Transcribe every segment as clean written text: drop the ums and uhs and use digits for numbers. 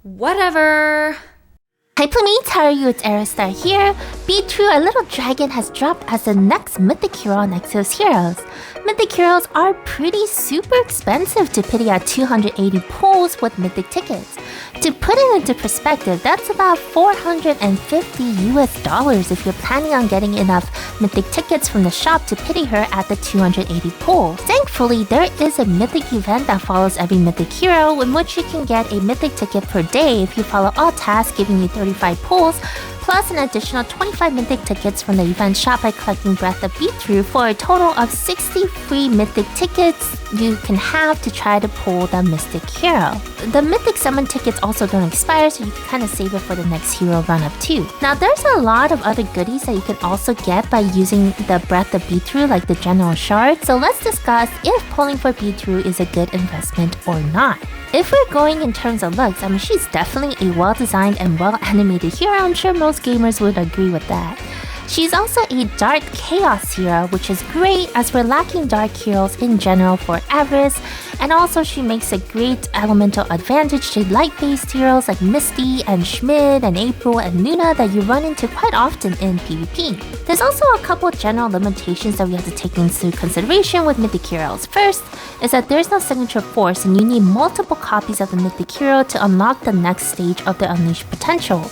Whatever. Hi Playmates, how are you? It's Aerostar here. Bitru, a little dragon, has dropped as the next Mythic Hero on Exos Heroes. Mythic Heroes are pretty super expensive to pity at 280 pulls with Mythic tickets. To put it into perspective, that's about $450 if you're planning on getting enough Mythic tickets from the shop to pity her at the 280 pull. Thankfully, there is a Mythic event that follows every Mythic Hero in which you can get a Mythic ticket per day if you follow all tasks, giving you 35 pulls, plus an additional 25 Mythic tickets from the event shop by collecting Breath of Bitru for a total of 60 free Mythic tickets you can have to try to pull the Mystic Hero. The Mythic Summon tickets also don't expire, so you can kind of save it for the next hero run-up too. Now there's a lot of other goodies that you can also get by using the Breath of Bitru, like the General Shard, so let's discuss if pulling for Bitru is a good investment or not. If we're going in terms of looks, I mean, she's definitely a well-designed and well-animated hero. I'm sure most gamers would agree with that. She's also a Dark Chaos hero, which is great as we're lacking Dark heroes in general for Avarice, and also she makes a great elemental advantage to light-based heroes like Misty and Schmid and April and Luna that you run into quite often in PvP. There's also a couple of general limitations that we have to take into consideration with Mythic heroes. First is that there's no signature force and you need multiple copies of the Mythic hero to unlock the next stage of the unleashed potential.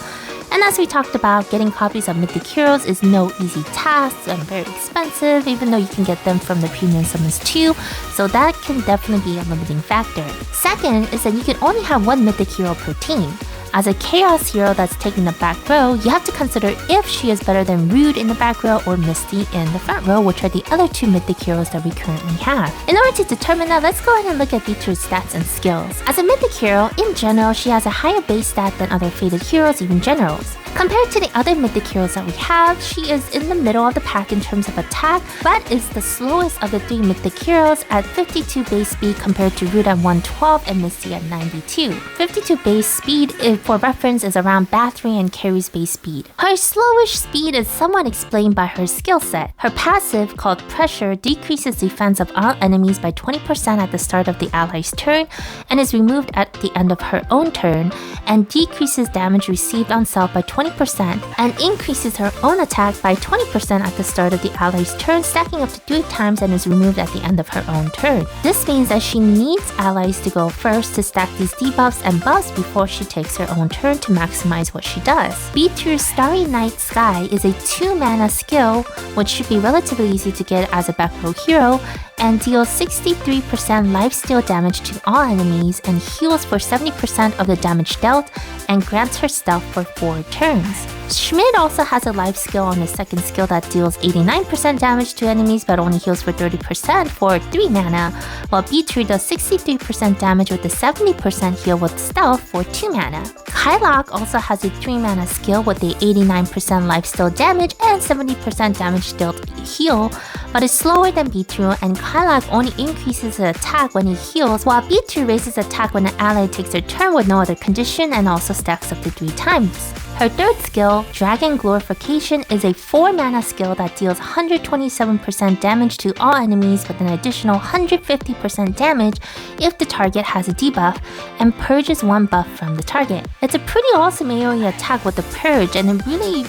And as we talked about, getting copies of Mythic Heroes is no easy task and very expensive, even though you can get them from the premium summons too, so that can definitely be a limiting factor. Second is that you can only have one Mythic Hero per team. As a Chaos hero that's taking the back row, you have to consider if she is better than Rude in the back row or Misty in the front row, which are the other two Mythic heroes that we currently have. In order to determine that, let's go ahead and look at Bitru's stats and skills. As a Mythic hero, in general, she has a higher base stat than other Fated heroes, even generals. Compared to the other Mythic heroes that we have, she is in the middle of the pack in terms of attack, but is the slowest of the three Mythic heroes at 52 base speed compared to Rude at 112 and Misty at 92. 52 base speed, for reference, is around Bathory and Carrie's base speed. Her slowish speed is somewhat explained by her skill set. Her passive, called Pressure, decreases defense of all enemies by 20% at the start of the ally's turn and is removed at the end of her own turn, and decreases damage received on self by 20% and increases her own attack by 20% at the start of the ally's turn, stacking up to 3 times and is removed at the end of her own turn. This means that she needs allies to go first to stack these debuffs and buffs before she takes her own turn to maximize what she does. Bitru's Starry Night Sky is a 2-mana skill, which should be relatively easy to get as a back row hero, and deals 63% lifesteal damage to all enemies and heals for 70% of the damage dealt and grants her stealth for 4 turns. Schmid also has a life skill on his second skill that deals 89% damage to enemies but only heals for 30% for 3 mana, while Bitru does 63% damage with a 70% heal with stealth for 2 mana. Kylock also has a 3 mana skill with a 89% lifesteal damage and 70% damage dealt heal, but is slower than Bitru, and Kylock only increases his attack when he heals, while Bitru raises attack when an ally takes their turn with no other condition and also stacks up to 3 times. Her third skill, Dragon Glorification, is a 4-mana skill that deals 127% damage to all enemies with an additional 150% damage if the target has a debuff, and purges 1 buff from the target. It's a pretty awesome AoE attack with the purge, and it really,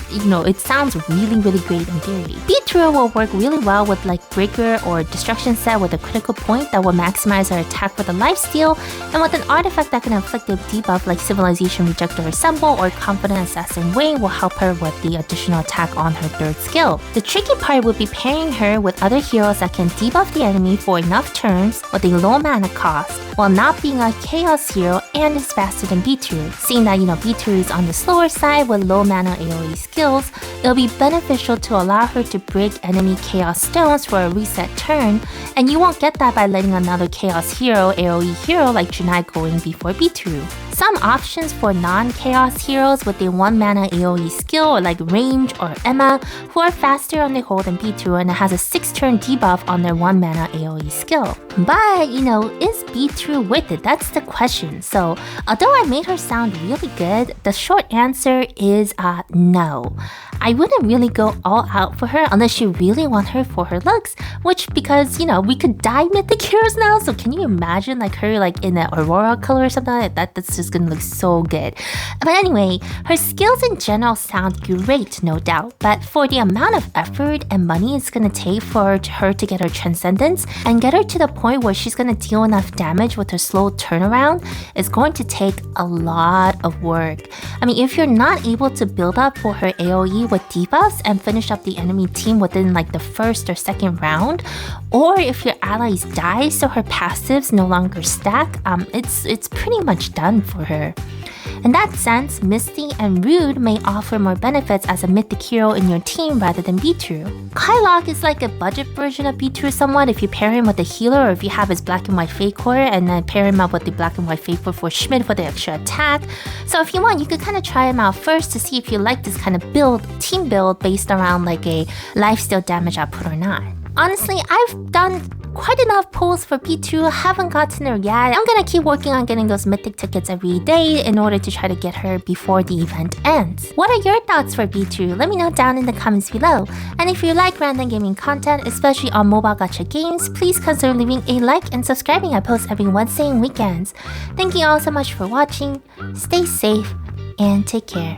it sounds really great in theory. Bitru will work really well with like Breaker or Destruction set with a critical point that will maximize her attack with a lifesteal, and with an artifact that can inflict a debuff like Civilization Rejector Assemble or Confident Assassin Wing will help her with the additional attack on her third skill. The tricky part would be pairing her with other heroes that can debuff the enemy for enough turns with a low mana cost, while not being a Chaos hero and is faster than Bitru. Seeing that, Bitru is on the slower side with low mana AoE skills, it'll be beneficial to allow her to break enemy Chaos stones for a reset turn, and you won't get that by letting another Chaos hero AoE hero like Junai go in before Bitru. Some options for non-Chaos heroes with a 1-mana AoE skill or like Range or Emma, who are faster on the hold than Bitru and has a 6-turn debuff on their 1-mana AoE skill. But, is Bitru worth it? That's the question. So, although I made her sound really good, the short answer is no. I wouldn't really go all out for her unless you really want her for her looks, which because, we could dye Mythic Heroes now, so can you imagine her in an Aurora color or something like that? That's just just gonna look so good. But anyway, her skills in general sound great, no doubt, but for the amount of effort and money it's gonna take for her to get her Transcendence and get her to the point where she's gonna deal enough damage with her slow turnaround, is going to take a lot of work. I mean, if you're not able to build up for her AoE with debuffs and finish up the enemy team within like the first or second round, or if your allies die so her passives no longer stack, it's pretty much done for her. In that sense, Misty and Rude may offer more benefits as a mythic hero in your team rather than Bitru. Kylok is like a budget version of Bitru somewhat if you pair him with a healer, or if you have his black and white fake core and then pair him up with the black and white fake core for Schmidt for the extra attack. So if you want, you could kind of try him out first to see if you like this kind of build, team build based around like a lifesteal damage output or not. Honestly, I've done quite enough pulls for Bitru, haven't gotten her yet. I'm gonna keep working on getting those mythic tickets every day in order to try to get her before the event ends. What are your thoughts for Bitru? Let me know down in the comments below. And if you like random gaming content, especially on mobile gacha games, please consider leaving a like and subscribing. I post every Wednesday and weekends. Thank you all so much for watching. Stay safe and take care.